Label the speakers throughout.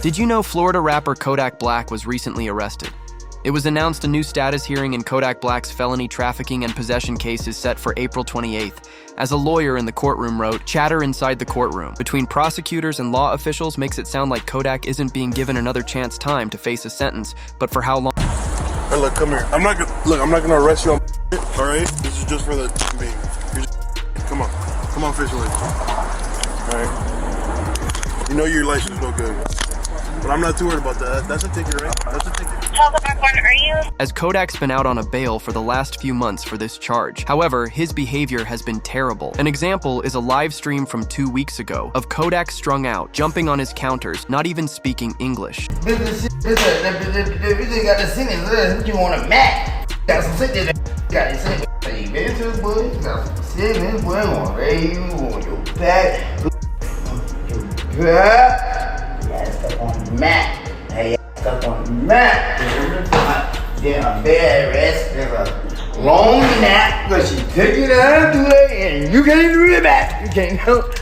Speaker 1: Did you know Florida rapper Kodak Black was recently arrested? It was announced a new status hearing in Kodak Black's felony trafficking and possession case is set for April 28th. As a lawyer in the courtroom wrote, chatter inside the courtroom between prosecutors and law officials makes it sound like Kodak isn't being given another chance time to face a sentence, but for how long?
Speaker 2: Hey, look, come here. I'm not gonna arrest you on all right? This is just for the being. Come on, fish with. All right. You know your license no good. But I'm not too worried about that. That's a ticket, right? That's a ticket.
Speaker 1: As Kodak's been out on a bail for the last few months for this charge. However, his behavior has been terrible. An example is a live stream from 2 weeks ago of Kodak strung out, jumping on his counters, not even speaking English.
Speaker 3: This got the sentence. What you want to Mac? Got some sentence. Got the sentence. You been to the boy. Got some sentence. Boy, on raise you on your back. Stuck on the mat. Hey, stuck on the mat. Then a bed rest. Then a long nap because she took it out to it and you can't do it back. You can't help.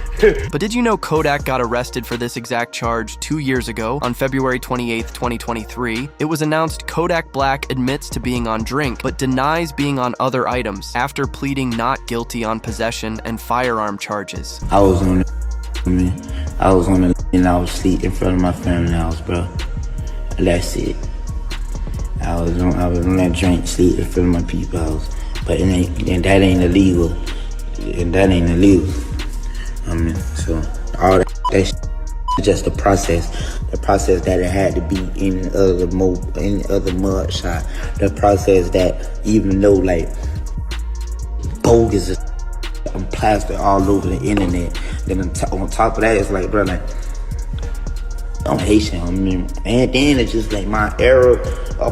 Speaker 1: But did you know Kodak got arrested for this exact charge 2 years ago, on February 28, 2023? It was announced Kodak Black admits to being on drink, but denies being on other items after pleading not guilty on possession and firearm charges.
Speaker 4: I was on the and I was asleep in front of my family house, bro. That's it. I was on that drink, sleep in front of my people's house. But that ain't illegal. And that ain't illegal. So all that is just the process that it had to be in other mud shot. The process that even though like bogus is plastered all over the internet, then on top of that it's like, bro, like I'm Haitian, and then it's just like my era, bro,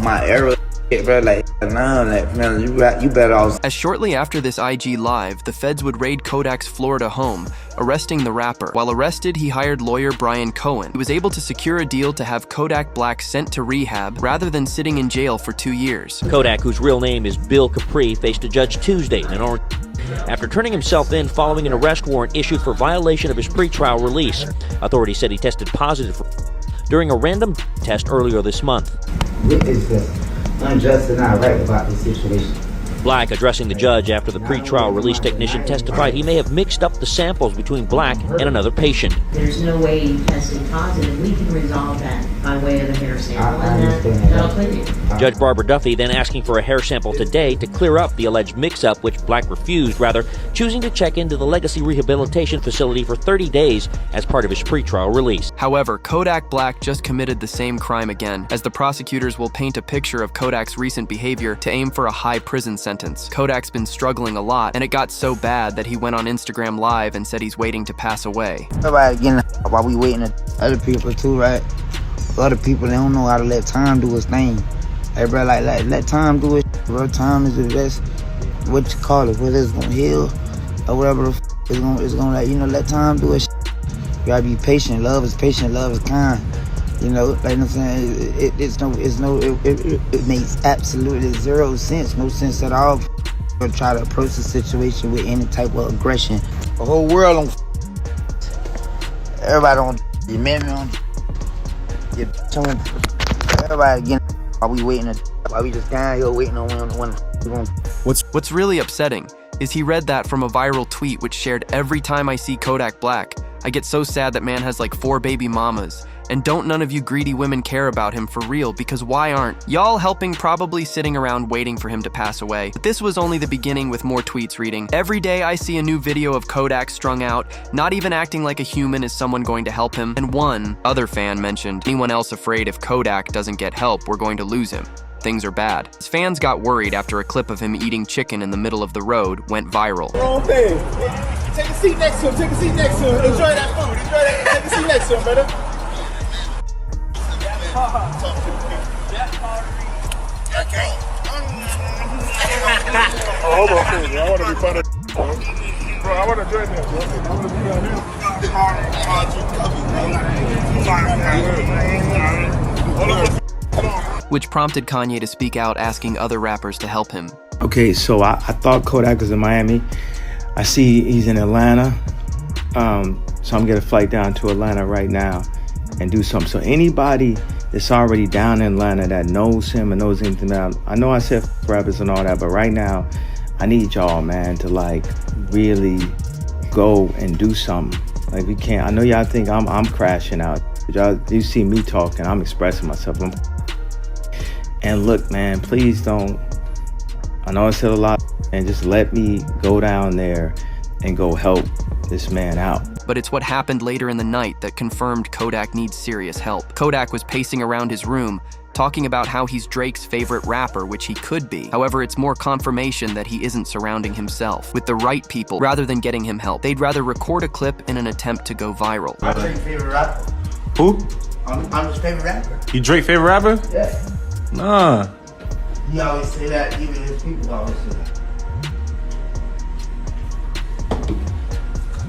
Speaker 4: like, nah, like, man, you better off.
Speaker 1: As shortly after this IG live, the feds would raid Kodak's Florida home, arresting the rapper. While arrested, he hired lawyer Brian Cohen. He was able to secure a deal to have Kodak Black sent to rehab rather than sitting in jail for 2 years.
Speaker 5: Kodak, whose real name is Bill Capri, faced a judge Tuesday in Orange after turning himself in following an arrest warrant issued for violation of his pretrial release. Authorities said he tested positive during a random test earlier this month.
Speaker 3: What is the unjust and not right about this situation?
Speaker 5: Black, addressing the judge after the pretrial release technician testified he may have mixed up the samples between Black and another patient.
Speaker 6: There's no way you tested positive. We can resolve that by way of a hair sample, and that'll clear you.
Speaker 5: Judge Barbara Duffy then asking for a hair sample today to clear up the alleged mix-up, which Black refused, rather choosing to check into the Legacy Rehabilitation Facility for 30 days as part of his pretrial release.
Speaker 1: However, Kodak Black just committed the same crime again, as the prosecutors will paint a picture of Kodak's recent behavior to aim for a high prison sentence. Kodak's been struggling a lot, and it got so bad that he went on Instagram Live and said he's waiting to pass away.
Speaker 3: Everybody getting while we waiting on other people too, right? Other people, they don't know how to let time do its thing. Everybody like let time do it, bro. Time is the best, what you call it, whether it's gonna heal or whatever it's gonna let time do it. You gotta be patient. Love is patient, love is kind. You know, like I'm saying, it makes absolutely zero sense, no sense at all. To try to approach the situation with any type of aggression. The whole world on. Everybody on. Your man on. Everybody getting. While we waiting, while we just down here waiting on one.
Speaker 1: What's really upsetting is he read that from a viral tweet which shared every time I see Kodak Black. I get so sad that man has like 4 baby mamas. And don't none of you greedy women care about him for real, because why aren't y'all helping, probably sitting around waiting for him to pass away? But this was only the beginning, with more tweets reading. Every day I see a new video of Kodak strung out, not even acting like a human is someone going to help him. And one other fan mentioned, anyone else afraid if Kodak doesn't get help, we're going to lose him. Things are bad. His fans got worried after a clip of him eating chicken in the middle of the road went viral.
Speaker 7: Wrong thing. Take a seat next to him. Take a seat next to him. Enjoy that food. Enjoy that. Take a seat next to him, brother.
Speaker 2: Hold on, please. I want to be part of bro, I want to join them, bro. I want to be down here.
Speaker 1: Which prompted Kanye to speak out, asking other rappers to help him.
Speaker 8: Okay, so I thought Kodak was in Miami. I see he's in Atlanta. So I'm getting a flight down to Atlanta right now. and do something. So anybody that's already down in Atlanta that knows him and knows anything about, I know I said rappers and all that, but right now, I need y'all, man, to like really go and do something. Like we can't, I know y'all think I'm crashing out. Y'all, you see me talking, I'm expressing myself. And look, man, please don't, I know I said a lot, and just let me go down there and go help this man out.
Speaker 1: But it's what happened later in the night that confirmed Kodak needs serious help. Kodak was pacing around his room, talking about how he's Drake's favorite rapper, which he could be. However, it's more confirmation that he isn't surrounding himself with the right people rather than getting him help. They'd rather record a clip in an attempt to go viral.
Speaker 3: I'm Drake's favorite rapper.
Speaker 9: Who?
Speaker 3: I'm his favorite rapper.
Speaker 9: You Drake's favorite rapper?
Speaker 3: Yeah.
Speaker 9: Nah.
Speaker 3: He always say that, even his people always say that.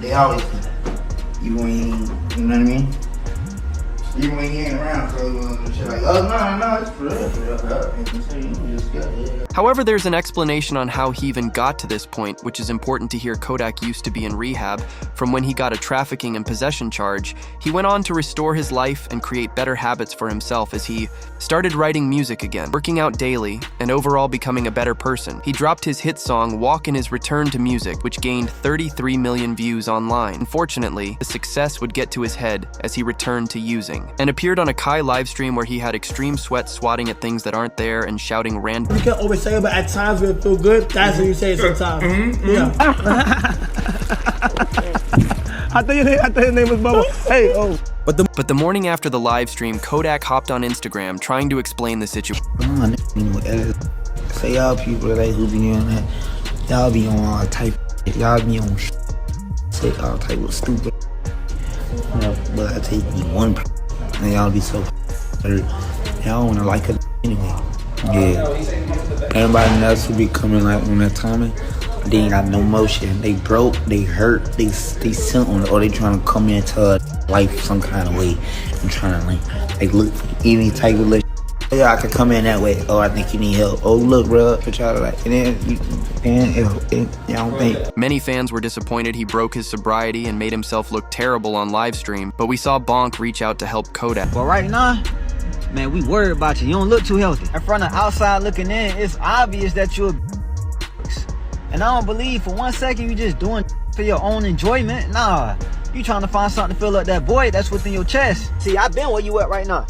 Speaker 3: They always say that. Even when he ain't, you know what I mean? Even when he ain't around, so shit like, oh, no, it's for real.
Speaker 1: However, there's an explanation on how he even got to this point, which is important to hear. Kodak used to be in rehab. From when he got a trafficking and possession charge, he went on to restore his life and create better habits for himself as he started writing music again, working out daily, and overall becoming a better person. He dropped his hit song, Walk, in his return to music, which gained 33 million views online. Unfortunately, the success would get to his head as he returned to using, and appeared on a Kai livestream where he had extreme sweat swatting at things that aren't there and shouting random.
Speaker 7: You can't always say it, but at times when it feel good, that's what you say it sometimes. Yeah. I thought your name was Bubba. Hey, oh.
Speaker 1: But the morning after the live stream, Kodak hopped on Instagram trying to explain the situation.
Speaker 3: Say y'all people like who be on that, y'all be on all type, y'all be on say all type of stupid. You know, but I take you one and y'all be so hurt. Y'all wanna like it anyway. Yeah. Everybody else who be coming like on that timing, they ain't got no motion. They broke, they hurt, they something, or they trying to come into life some kind of way and trying to like look for any type of little. Yeah, I could come in that way. Oh, I think you need help. Oh, look, bro, but y'all like, and y'all don't think.
Speaker 1: Many fans were disappointed he broke his sobriety and made himself look terrible on live stream, but we saw Bonk reach out to help Kodak.
Speaker 10: Well, right now, man, we worried about you. You don't look too healthy. In front of outside looking in, it's obvious that you're and I don't believe for 1 second you just doing for your own enjoyment. Nah, you trying to find something to fill up that void that's within your chest. See, I've been where you at right now.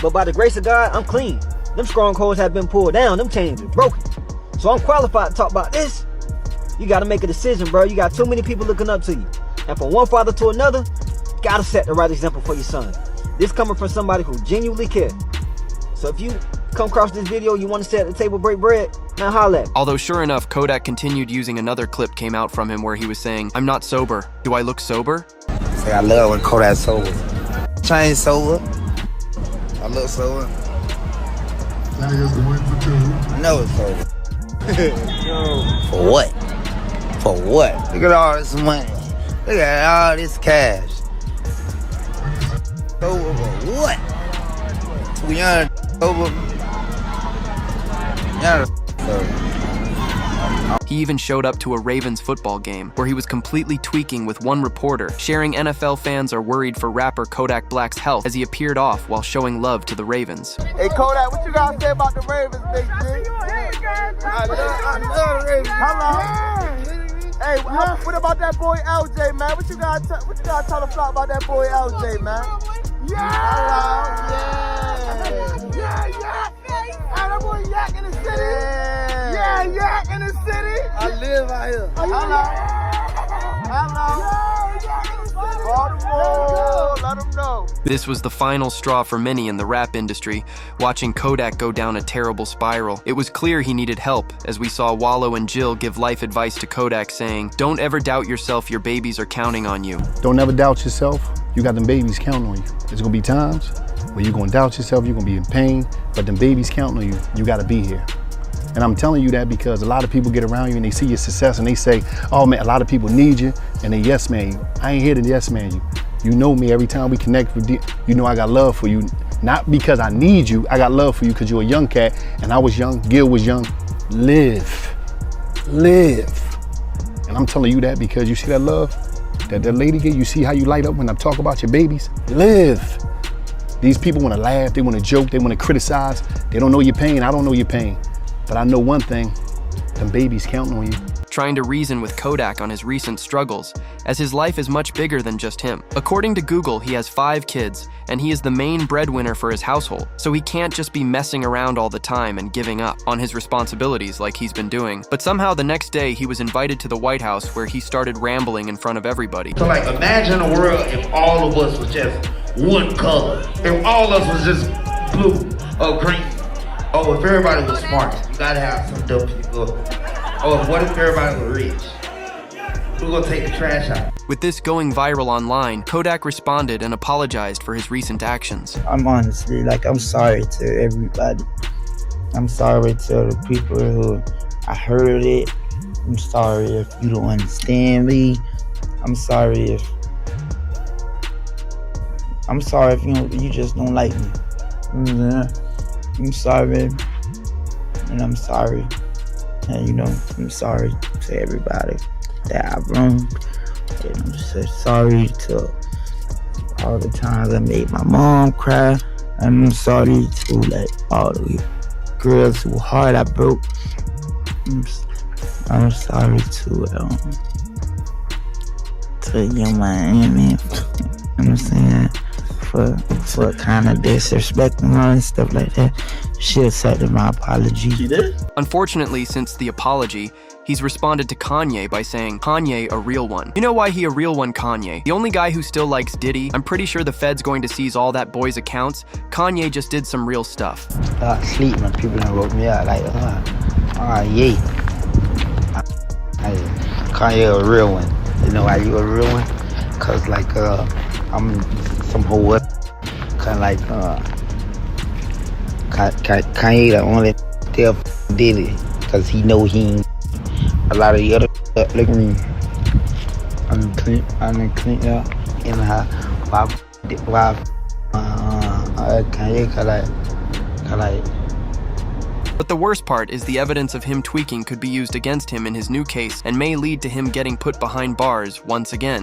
Speaker 10: But by the grace of God, I'm clean. Them strongholds have been pulled down. Them chains are broken. So I'm qualified to talk about this. You got to make a decision, bro. You got too many people looking up to you. And from one father to another, you got to set the right example for your son. This coming from somebody who genuinely cares. So if you come across this video, you want to sit at the table, break bread, now holla at me.
Speaker 1: Although sure enough, Kodak continued using another clip came out from him where he was saying, I'm not sober. Do I look sober?
Speaker 3: Say I love when Kodak's sober. Change sober. I look sober. I know it's sober. For what? For what? Look at all this money. Look at all this cash. Sober for what? We young sober. Young sober.
Speaker 1: He even showed up to a Ravens football game where he was completely tweaking with one reporter, sharing NFL fans are worried for rapper Kodak Black's health as he appeared off while showing love to the Ravens.
Speaker 7: Hey Kodak, what you gotta say about the Ravens, big G? I love the Ravens. Hello. Hey, what about that boy LJ, man? What you gotta tell the flock about that boy LJ, man? Yeah. Hello. Yeah. Hey, that boy Yak in the city. Yeah, Yak in the city. I live out here. Baltimore, let them know.
Speaker 1: This was the final straw for many in the rap industry, watching Kodak go down a terrible spiral. It was clear he needed help, as we saw Wallow and Jill give life advice to Kodak saying, don't ever doubt yourself, your babies are counting on you.
Speaker 11: Don't ever doubt yourself, you got them babies counting on you. There's gonna be times where you're gonna doubt yourself, you're gonna be in pain, but them babies counting on you, you gotta be here. And I'm telling you that because a lot of people get around you and they see your success and they say, oh man, a lot of people need you, and they yes man you. I ain't here to yes man you. You know me, every time we connect with you, you know I got love for you. Not because I need you, I got love for you because you're a young cat and I was young, Gil was young. Live. And I'm telling you that because you see that love that lady get, you see how you light up when I talk about your babies? Live. These people want to laugh, they want to joke, they want to criticize. They don't know your pain, I don't know your pain. But I know one thing, them babies counting on you.
Speaker 1: Trying to reason with Kodak on his recent struggles, as his life is much bigger than just him. According to Google, he has 5 kids, and he is the main breadwinner for his household, so he can't just be messing around all the time and giving up on his responsibilities like he's been doing. But somehow the next day, he was invited to the White House where he started rambling in front of everybody.
Speaker 4: So like, imagine a world if all of us was just one color. If all of us was just blue or green. Oh, if everybody was smart, you gotta have some dope people. Oh, what if everybody was rich? Who's gonna take the trash out?
Speaker 1: With this going viral online, Kodak responded and apologized for his recent actions.
Speaker 3: I'm honestly, I'm sorry to everybody. I'm sorry to the people who I heard it. I'm sorry if you don't understand me. I'm sorry if you just don't like me. I'm sorry, and I'm sorry. And I'm sorry to everybody that I wronged. And I'm so sorry to all the times I made my mom cry. And I'm sorry to all the girls whose heart I broke. I'm sorry to Young Miami. You know what I'm saying? For kind of disrespecting her and stuff like that. She accepted my apology.
Speaker 7: She did?
Speaker 1: Unfortunately, since the apology, he's responded to Kanye by saying, Kanye a real one. You know why he a real one, Kanye? The only guy who still likes Diddy. I'm pretty sure the Fed's going to seize all that boy's accounts. Kanye just did some real stuff.
Speaker 3: Sleep when people done wrote me out yeah. Kanye a real one. You know why you a real one? Cause I'm some whole kind of like Kanye the only tell Diddy, cause he know he ain't a lot of the other look at me. I'm clean up in her why Kanye
Speaker 1: But the worst part is the evidence of him tweaking could be used against him in his new case and may lead to him getting put behind bars once again.